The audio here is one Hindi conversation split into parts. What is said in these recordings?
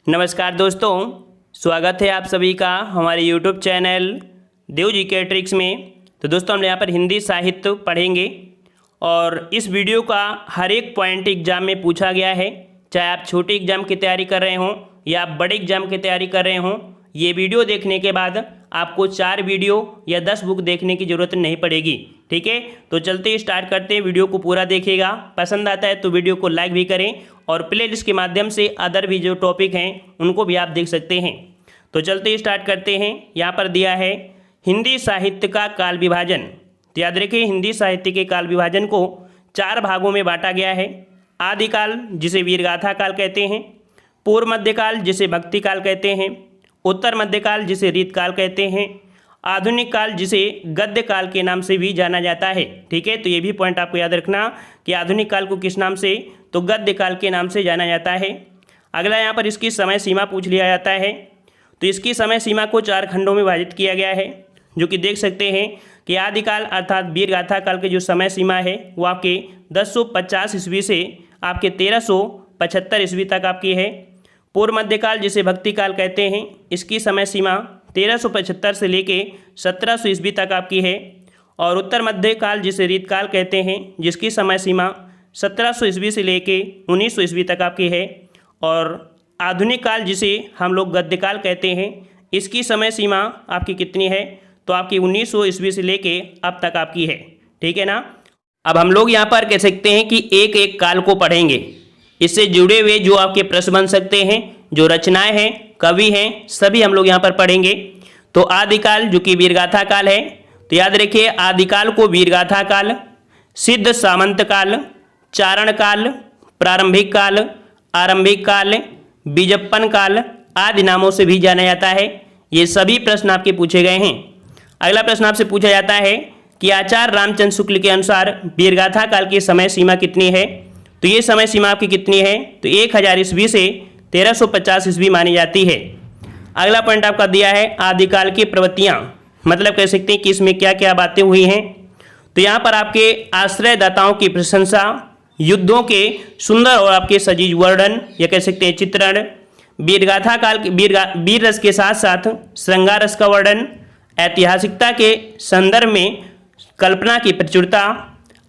नमस्कार दोस्तों, स्वागत है आप सभी का हमारे YouTube चैनल देव जी के ट्रिक्स में। तो दोस्तों हम यहाँ पर हिंदी साहित्य पढ़ेंगे और इस वीडियो का हर एक पॉइंट एग्जाम में पूछा गया है। चाहे आप छोटे एग्जाम की तैयारी कर रहे हों या आप बड़े एग्जाम की तैयारी कर रहे हों, ये वीडियो देखने के बाद आपको 4 वीडियो या 10 बुक देखने की ज़रूरत नहीं पड़ेगी। ठीक है, तो चलते स्टार्ट करते हैं। वीडियो को पूरा देखिएगा, पसंद आता है तो वीडियो को लाइक भी करें और प्लेलिस्ट के माध्यम से अदर भी जो टॉपिक हैं उनको भी आप देख सकते हैं। तो चलते स्टार्ट करते हैं। यहाँ पर दिया है हिंदी साहित्य का काल विभाजन। तो याद रखिए, हिंदी साहित्य के काल विभाजन को 4 भागों में बांटा गया है। आदिकाल जिसे वीरगाथा काल कहते हैं, पूर्व मध्यकाल जिसे भक्ति काल कहते हैं, उत्तर मध्यकाल जिसे रीतकाल कहते हैं, आधुनिक काल जिसे गद्य काल के नाम से भी जाना जाता है। ठीक है, तो ये भी पॉइंट आपको याद रखना कि आधुनिक काल को किस नाम से, तो गद्य काल के नाम से जाना जाता है। अगला यहाँ पर इसकी समय सीमा पूछ लिया जाता है। तो इसकी समय सीमा को 4 खंडों में विभाजित किया गया है, जो कि देख सकते हैं कि आदिकाल अर्थात वीरगाथा काल की जो समय सीमा है वो आपके 1050 ईस्वी से आपके 1375 ईस्वी तक आपकी है। पूर्व मध्यकाल जिसे भक्ति काल कहते हैं, इसकी समय सीमा 1375 से लेके 1700 ईस्वी तक आपकी है। और उत्तर मध्यकाल जिसे रीतकाल कहते हैं, जिसकी समय सीमा 1700 ईस्वी से लेके 1900 ईस्वी तक आपकी है। और आधुनिक काल जिसे हम लोग गद्यकाल कहते हैं, इसकी समय सीमा आपकी कितनी है, तो आपकी 1900 ईस्वी से लेके अब तक आपकी है। ठीक है ना। अब हम लोग यहाँ पर कह सकते हैं कि एक एक काल को पढ़ेंगे। इससे जुड़े हुए जो आपके प्रश्न बन सकते हैं, जो रचनाएं हैं, कवि हैं, सभी हम लोग यहाँ पर पढ़ेंगे। तो आदिकाल जो कि वीरगाथा काल है, तो याद रखिए आदिकाल को वीरगाथा काल, सिद्ध सामंत काल, चारण काल, प्रारंभिक काल, आरंभिक काल, बीजप्पन काल आदि नामों से भी जाना जाता है। ये सभी प्रश्न आपके पूछे गए हैं। अगला प्रश्न आपसे पूछा जाता है कि आचार्य रामचंद्र शुक्ल के अनुसार वीरगाथा काल की समय सीमा कितनी है। तो ये समय सीमा आपकी कितनी है, तो 1000 ईस्वी से 1350 ईस्वी मानी जाती है। अगला पॉइंट आपका दिया है आदिकाल की प्रवृत्तियाँ, मतलब कह सकते हैं कि इसमें क्या क्या बातें हुई हैं। तो यहाँ पर आपके आश्रयदाताओं की प्रशंसा, युद्धों के सुंदर और आपके सजीव वर्णन या कह सकते हैं चित्रण, वीरगाथा काल के वीर रस के साथ साथ श्रृंगार रस का वर्णन, ऐतिहासिकता के संदर्भ में कल्पना की प्रचुरता,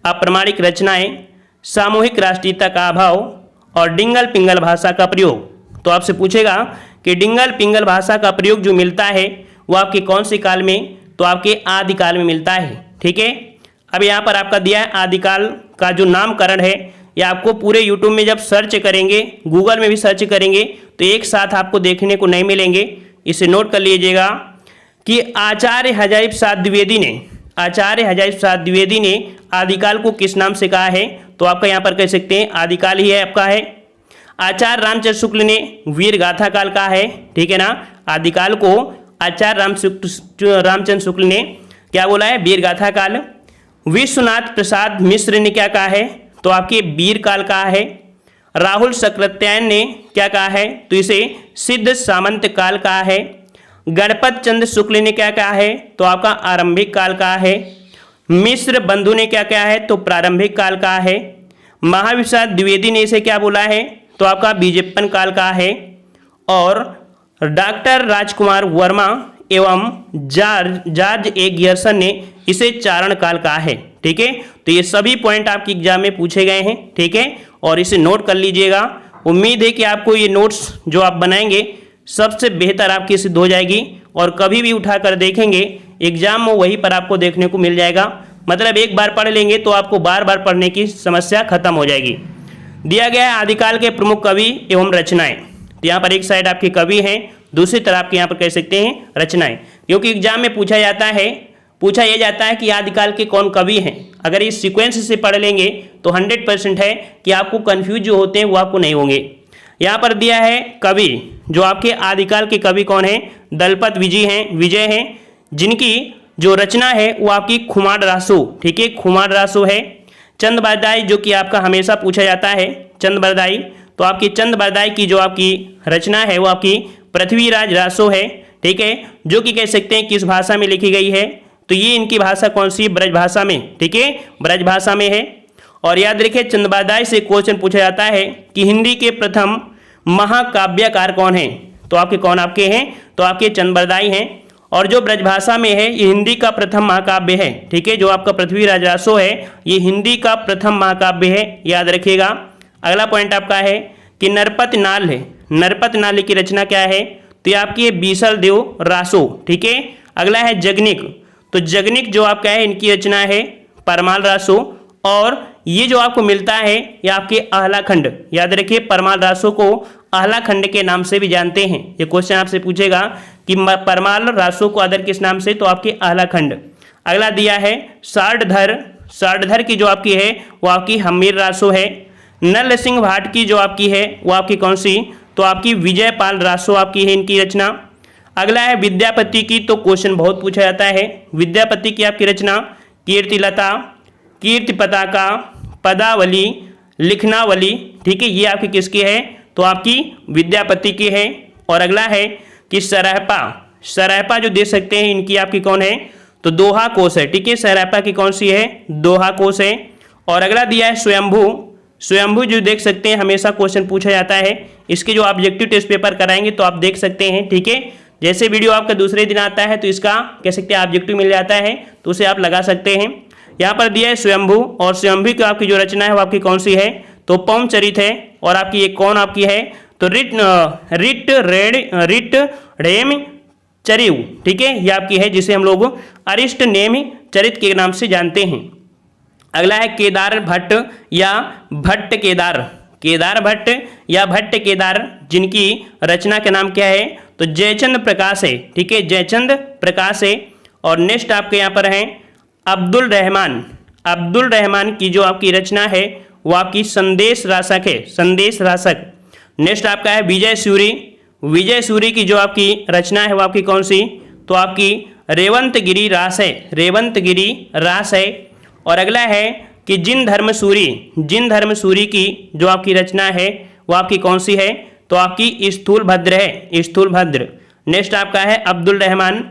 अप्रमाणिक रचनाएं, सामूहिक राष्ट्रीयता का अभाव और डिंगल पिंगल भाषा का प्रयोग। तो आपसे पूछेगा कि डिंगल पिंगल भाषा का प्रयोग जो मिलता है वो आपके कौन से काल में, तो आपके आदिकाल में मिलता है। ठीक है, अब यहाँ पर आपका दिया है आदिकाल का जो नामकरण है, या आपको पूरे यूट्यूब में जब सर्च करेंगे, गूगल में भी सर्च करेंगे, तो एक साथ आपको देखने को नहीं मिलेंगे। इसे नोट कर लीजिएगा कि आचार्य हजारी प्रसाद द्विवेदी ने आदिकाल को किस नाम से कहा है, तो आपका यहाँ पर कह सकते हैं आदिकाल ही है आपका है। आचार्य रामचंद्र शुक्ल ने वीरगाथा काल कहा है। ठीक है ना, आदिकाल को आचार्य रामचंद्र शुक्ल ने क्या बोला है, वीरगाथा काल। विश्वनाथ प्रसाद मिश्र ने क्या कहा है, तो आपके वीर काल कहा है। राहुल सक्रात्यायन ने क्या कहा है, तो इसे सिद्ध सामंत काल कहा है। गणपत चंद्र शुक्ल ने क्या कहा है, तो आपका आरंभिक काल कहा है। मिश्र बंधु ने क्या कहा है, तो प्रारंभिक काल कहा है। महाविशाल द्विवेदी ने इसे क्या बोला है, तो आपका बीजप्पन काल कहा है। और डॉक्टर राजकुमार वर्मा एवं जॉर्ज ए गियर्सन ने इसे चारण काल कहा है। ठीक है, तो ये सभी पॉइंट आपके एग्जाम में पूछे गए हैं। ठीक है, और इसे नोट कर लीजिएगा। उम्मीद है कि आपको ये नोट्स जो आप बनाएंगे सबसे बेहतर आपकी सिद्ध हो जाएगी, और कभी भी उठाकर देखेंगे एग्जाम में वहीं पर आपको देखने को मिल जाएगा। मतलब एक बार पढ़ लेंगे तो आपको बार बार पढ़ने की समस्या खत्म हो जाएगी। दिया गया है आदिकाल के प्रमुख कवि एवं रचनाएं। तो यहाँ पर एक साइड आपके कवि हैं, दूसरी तरफ आपके यहाँ पर कह सकते हैं रचनाएं, क्योंकि एग्जाम में पूछा यह जाता है कि आदिकाल के कौन कवि हैं। अगर इस सीक्वेंस से पढ़ लेंगे तो 100% है कि आपको कन्फ्यूज जो होते हैं वो आपको नहीं होंगे। यहाँ पर दिया है कवि, जो आपके आदिकाल के कवि कौन है, दलपत विजय हैं, जिनकी जो रचना है वो आपकी खुमार रासो। ठीक है, खुमार रासो है। चंद बरदाई जो कि आपका हमेशा पूछा जाता है, चंद बरदाई, तो आपकी चंद बरदाई की जो आपकी रचना है वो आपकी पृथ्वीराज रासो है। ठीक है, जो कि कह सकते हैं किस भाषा में लिखी गई है, तो ये इनकी भाषा कौन सी, ब्रज भाषा में। ठीक है, ब्रज भाषा में है। और याद रखिए चंद बरदाई से क्वेश्चन पूछा जाता है कि हिंदी के प्रथम महाकाव्यकार कौन है? तो आपके कौन आपके हैं? तो आपके चंद्रबरदाई हैं। और जो ब्रजभाषा में है ये हिंदी का प्रथम महाकाव्य है। ठीक है, जो आपका पृथ्वीराज रासो है ये हिंदी का प्रथम महाकाव्य है, याद रखिएगा। अगला पॉइंट आपका है कि नरपत नाल है, नरपत नाल की रचना क्या है? तो ये आपकी बीसल देव रासो। ठीक है, अगला है जगनिक, तो जगनिक जो आपका है इनकी रचना है परमाल रासो। और ये जो आपको मिलता है ये आपके आहलाखंड, याद रखिए परमाल रासो को आहलाखंड के नाम से भी जानते हैं। ये क्वेश्चन आपसे पूछेगा कि परमाल रासो को अदर किस नाम से? तो आपके आहलाखंड। अगला दिया है सारधर, सारधर की जो आपकी है वो आपकी हमीर रासो है। नल सिंह भाट की जो आपकी है वो आपकी कौन सी? तो आपकी विजयपाल रासो आपकी है इनकी रचना। अगला है विद्यापति की, तो क्वेश्चन बहुत पूछा जाता है। विद्यापति की आपकी रचना कीर्तिलता, कीर्ति पताका, पदावली, लिखनावली। ठीक है, ये आपकी किसकी है? तो आपकी विद्यापति की है। और अगला है कि सरहपा, सरहपा जो दे सकते हैं इनकी आपकी कौन है? तो दोहा कोश है। ठीक है, सरहपा की कौन सी है? दोहा कोश है। और अगला दिया है स्वयंभू, स्वयंभू जो देख सकते हैं हमेशा क्वेश्चन पूछा जाता है। इसके जो ऑब्जेक्टिव टेस्ट पेपर कराएंगे तो आप देख सकते हैं। ठीक है, जैसे वीडियो आपका दूसरे दिन आता है तो इसका कह सकते हैं ऑब्जेक्टिव मिल जाता है, तो उसे आप लगा सकते हैं। यहाँ पर दिया है स्वयंभू, और स्वयंभू की आपकी जो रचना है वो आपकी कौन सी है? तो पौमचरित है। और आपकी एक कौन आपकी है? तो रिट रेम चरिव। ठीक है, ये आपकी है जिसे हम लोग अरिष्ट नेम चरित के नाम से जानते हैं। अगला है केदार भट्ट या भट्ट केदार, केदार भट्ट या भट्ट केदार, जिनकी रचना का नाम क्या है? तो जयचंद प्रकाश है। ठीक है, जयचंद प्रकाश है। और नेक्स्ट आपके यहाँ पर है अब्दुल रहमान, अब्दुल रहमान की जो आपकी रचना है वो आपकी संदेश रासक है, संदेश रासक। नेक्स्ट आपका है विजय सूरी, विजय सूरी की जो आपकी रचना है वो आपकी कौन सी? तो आपकी रेवंतगिरी रास है, रेवंतगिरी रास है। और अगला है कि जिन धर्मसूरी, जिन धर्मसूरी की जो आपकी रचना है वो आपकी कौन सी है? तो आपकी स्थूलभद्र है, स्थूलभद्र। नेक्स्ट आपका है अब्दुल रहमान,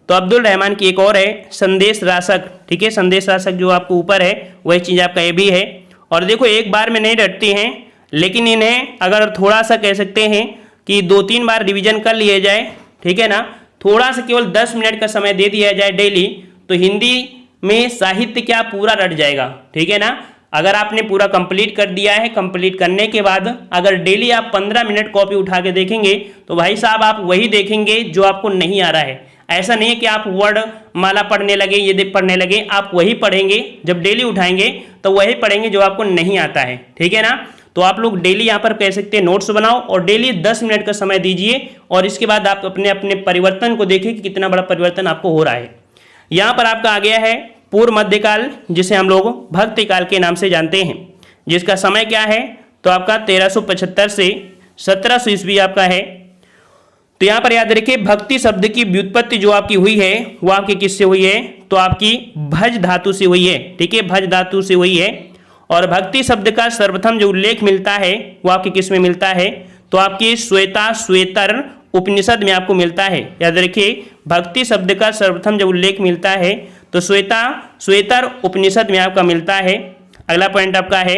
तो अब्दुल रहमान की एक और है संदेश रासक। ठीक है, संदेश रासक जो आपको ऊपर है वही चीज़ आपका ये भी है। और देखो एक बार में नहीं रटती हैं, लेकिन इन्हें अगर थोड़ा सा कह सकते हैं कि 2-3 बार रिवीजन कर लिया जाए, ठीक है ना, थोड़ा सा केवल 10 मिनट का समय दे दिया जाए डेली, तो हिंदी में साहित्य क्या पूरा रट जाएगा। ठीक है ना, अगर आपने पूरा कंप्लीट कर दिया है, कंप्लीट करने के बाद अगर डेली आप 15 मिनट कॉपी उठा के देखेंगे तो भाई साहब आप वही देखेंगे जो आपको नहीं आ रहा है। ऐसा नहीं है कि आप वर्ड माला पढ़ने लगे, ये पढ़ने लगे, आप वही पढ़ेंगे। जब डेली उठाएंगे तो वही पढ़ेंगे जो आपको नहीं आता है। ठीक है ना, तो आप लोग डेली यहाँ पर कह सकते हैं नोट्स बनाओ और डेली 10 मिनट का समय दीजिए, और इसके बाद आप अपने अपने परिवर्तन को देखिए कि कितना बड़ा परिवर्तन आपको हो रहा है। यहाँ पर आपका आ गया है पूर्व मध्यकाल, जिसे हम लोग भक्ति काल के नाम से जानते हैं, जिसका समय क्या है? तो आपका 1375 से 1700 ईस्वी आपका है। तो यहाँ पर याद रखिए भक्ति शब्द की व्युत्पत्ति जो आपकी हुई है वो आपकी किससे हुई है? तो आपकी भज धातु से हुई है। ठीक है, भज धातु से हुई है। और भक्ति शब्द का सर्वप्रथम जो उल्लेख मिलता है वो आपके किस में मिलता है? तो आपकी श्वेता श्वेतर उपनिषद में आपको मिलता है। याद रखिए भक्ति शब्द का सर्वप्रथम जब उल्लेख मिलता है तो श्वेता श्वेतर उपनिषद में आपका मिलता है। अगला पॉइंट आपका है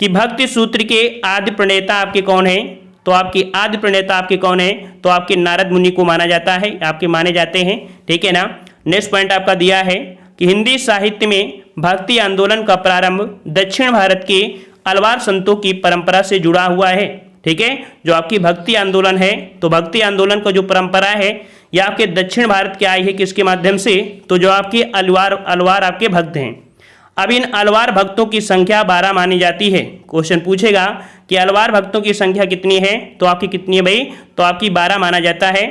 कि भक्ति सूत्र के आदि प्रणेता आपके कौन है? तो आपकी आदि प्रणेता आपके कौन है? तो आपके नारद मुनि को माना जाता है, आपके माने जाते हैं। ठीक है ना। नेक्स्ट पॉइंट आपका दिया है कि हिंदी साहित्य में भक्ति आंदोलन का प्रारंभ दक्षिण भारत के अलवार संतों की परंपरा से जुड़ा हुआ है। ठीक है, जो आपकी भक्ति आंदोलन है तो भक्ति आंदोलन का जो परंपरा है यह आपके दक्षिण भारत के आई है, किसके माध्यम से? तो जो आपके अलवार आपके भक्त हैं। अब इन अलवार भक्तों की संख्या 12 मानी जाती है। क्वेश्चन पूछेगा कि अलवार भक्तों की संख्या कितनी है? तो आपकी कितनी है भाई? तो आपकी 12 माना जाता है।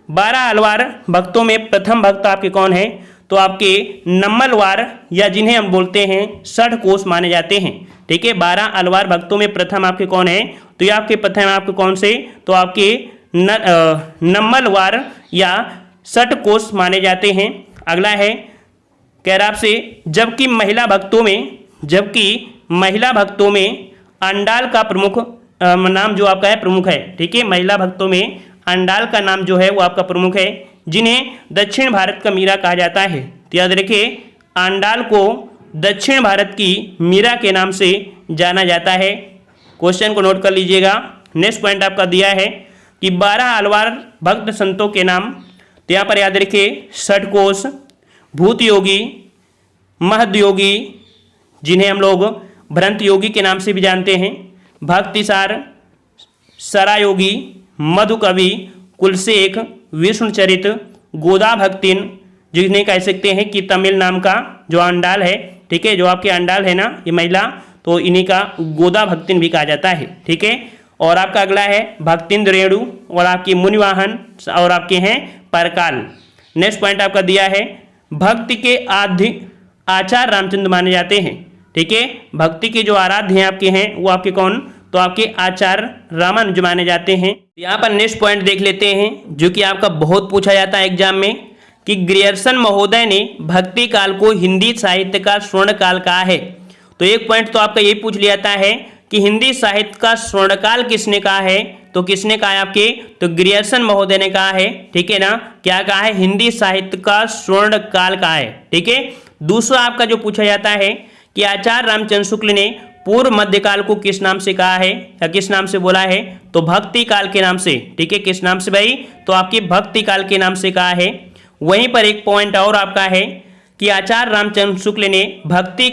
12 अलवार भक्तों में प्रथम भक्त आपके कौन है? तो आपके नम्मलवार, या जिन्हें हम बोलते हैं षटकोश माने जाते हैं। ठीक है, 12 अलवार भक्तों में प्रथम आपके कौन है? तो ये आपके प्रथम आपके कौन से? तो आपके नम्मलवार या षटकोश माने जाते हैं। अगला है कह रहा आपसे जबकि महिला भक्तों में अंडाल का प्रमुख नाम जो आपका है प्रमुख है। ठीक है, महिला भक्तों में अंडाल का नाम जो है वो आपका प्रमुख है, जिन्हें दक्षिण भारत का मीरा कहा जाता है। तो याद रखिए अंडाल को दक्षिण भारत की मीरा के नाम से जाना जाता है। क्वेश्चन को नोट कर लीजिएगा। नेक्स्ट पॉइंट आपका दिया है कि 12 अलवार भक्त संतों के नाम, तो यहाँ पर याद रखिए षटकोश, भूत योगी, महद योगी जिन्हें हम लोग भ्रंत योगी के नाम से भी जानते हैं, भक्तिसार, सरायोगी, मधुकवि, कुलशेख, विष्णुचरित, गोदा भक्तिन जिन्हें कह सकते हैं कि तमिल नाम का जो अंडाल है, ठीक है, जो आपके अंडाल है ना ये महिला, तो इन्हीं का गोदा भक्तिन भी कहा जाता है, ठीक है। और आपका अगला है भक्तिंद्र रेणु और आपकी मुनिवाहन और आपके हैं परकाल। नेक्स्ट पॉइंट आपका दिया है भक्ति के आद्य आचार्य रामचंद्र माने जाते हैं, ठीक है। भक्ति के जो आराध्य हैं आपके हैं वो आपके कौन, तो आपके आचार्य रामानुज माने जाते हैं। यहाँ पर नेक्स्ट पॉइंट देख लेते हैं जो कि आपका बहुत पूछा जाता है एग्जाम में कि ग्रियर्सन महोदय ने भक्ति काल को हिंदी साहित्य का स्वर्ण काल कहा है। तो एक पॉइंट तो आपका ये पूछ लिया जाता है कि हिंदी साहित्य का स्वर्णकाल किसने कहा है, तो किसने कहा है आपके, तो ग्रियर्सन महोदय ने कहा है, ठीक है ना। क्या कहा है, हिंदी साहित्य का स्वर्ण काल कहा है, ठीक है। दूसरा आपका जो पूछा जाता है कि आचार्य रामचंद्र शुक्ल ने पूर्व मध्यकाल को किस नाम से कहा है या किस नाम से बोला है, तो भक्ति काल के नाम से, ठीक है। किस नाम से भाई, तो आपकी भक्ति काल के नाम से कहा है। वहीं पर एक पॉइंट और आपका है कि आचार्य रामचंद्र शुक्ल ने भक्ति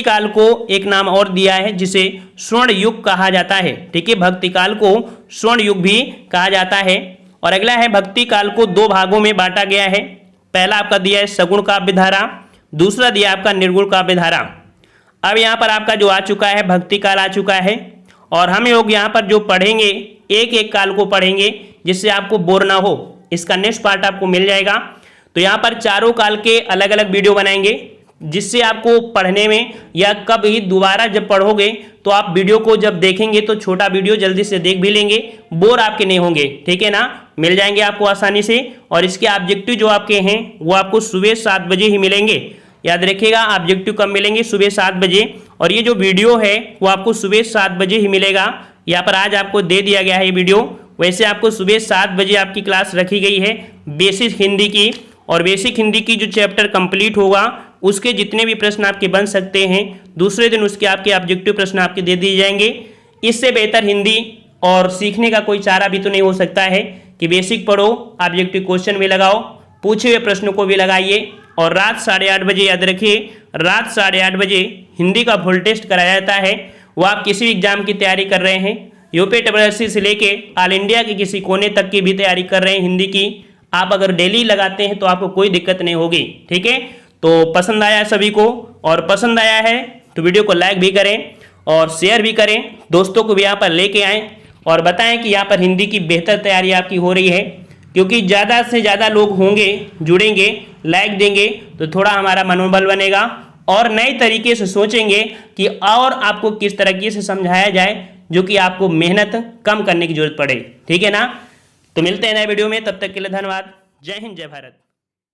काल को एक नाम और दिया है जिसे स्वर्ण युग कहा जाता है, ठीक है। भक्ति काल को स्वर्ण युग भी कहा जाता है। और अगला है भक्ति काल को दो भागों में बांटा गया है। पहला आपका दिया है सगुण काव्य धारा, दूसरा दिया आपका निर्गुण काव्य धारा। अब यहाँ पर आपका जो आ चुका है भक्ति काल आ चुका है और हम लोग यहाँ पर जो पढ़ेंगे एक एक काल को पढ़ेंगे जिससे आपको बोर ना हो। इसका नेक्स्ट पार्ट आपको मिल जाएगा। तो यहाँ पर चारों काल के अलग अलग वीडियो बनाएंगे जिससे आपको पढ़ने में या कब ही दोबारा जब पढ़ोगे तो आप वीडियो को जब देखेंगे तो छोटा वीडियो जल्दी से देख भी लेंगे, बोर आपके नहीं होंगे, ठीक है ना। मिल जाएंगे आपको आसानी से। और इसके ऑब्जेक्टिव जो आपके हैं वो आपको सुबह 7 बजे ही मिलेंगे। याद रखिएगा ऑब्जेक्टिव कब मिलेंगे, सुबह 7 बजे। और ये जो वीडियो है वो आपको सुबह 7 बजे ही मिलेगा। यहाँ पर आज आपको दे दिया गया है ये वीडियो। वैसे आपको सुबह 7 बजे आपकी क्लास रखी गई है बेसिक हिंदी की। और बेसिक हिंदी की जो चैप्टर कंप्लीट होगा उसके जितने भी प्रश्न आपके बन सकते हैं दूसरे दिन उसके आपके ऑब्जेक्टिव प्रश्न आपके दे दिए जाएंगे। इससे बेहतर हिंदी और सीखने का कोई चारा भी तो नहीं हो सकता है कि बेसिक पढ़ो, ऑब्जेक्टिव क्वेश्चन भी लगाओ, पूछे हुए प्रश्नों को भी लगाइए। और रात 8:30 बजे याद रखिए, रात 8:30 बजे हिंदी का फुल टेस्ट कराया जाता है। वो आप किसी भी एग्जाम की तैयारी कर रहे हैं, यूपीएससी से लेके ऑल इंडिया के किसी कोने तक की भी तैयारी कर रहे हैं हिंदी की, आप अगर डेली लगाते हैं तो आपको कोई दिक्कत नहीं होगी, ठीक है। तो पसंद आया सभी को, और पसंद आया है तो वीडियो को लाइक भी करें और शेयर भी करें, दोस्तों को भी यहाँ पर लेके आएँ और बताएं कि यहाँ पर हिंदी की बेहतर तैयारी आपकी हो रही है। क्योंकि ज़्यादा से ज़्यादा लोग होंगे, जुड़ेंगे, लाइक देंगे तो थोड़ा हमारा मनोबल बनेगा और नए तरीके से सोचेंगे कि और आपको किस तरीके से समझाया जाए जो कि आपको मेहनत कम करने की जरूरत पड़े, ठीक है ना। तो मिलते हैं नए वीडियो में, तब तक के लिए धन्यवाद। जय हिंद, जय भारत।